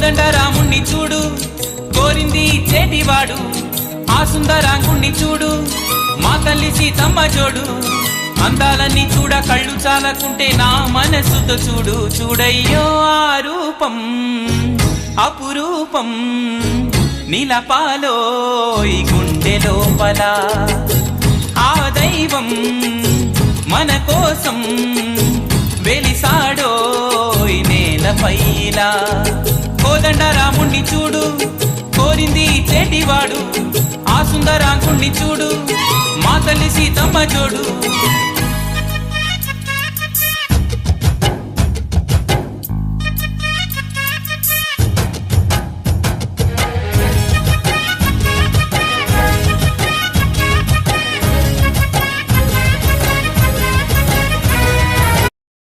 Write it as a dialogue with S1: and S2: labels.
S1: కోదండ రాముణ్ణి చూడు కోరింది చేటివాడు ఆ సుందరాంగుణ్ణి చూడు మా తల్లి సీతమ్మ జోడు అందాలన్నీ చూడ కళ్ళు చాలకుంటే నా మనసుతో చూడు చూడయ్యో ఆ రూపం అపురూపం నిలపాలో ఈ గుండె లోపల ఆ దైవం మన కోసం వెలిసాడో ఈ నేలపైలా కోదండ రాముణ్ణి చూడు కోరింది చేటివాడు ఆ సుందరాంగుణ్ణి చూడు మా తల్లి సీతమ్మ జోడు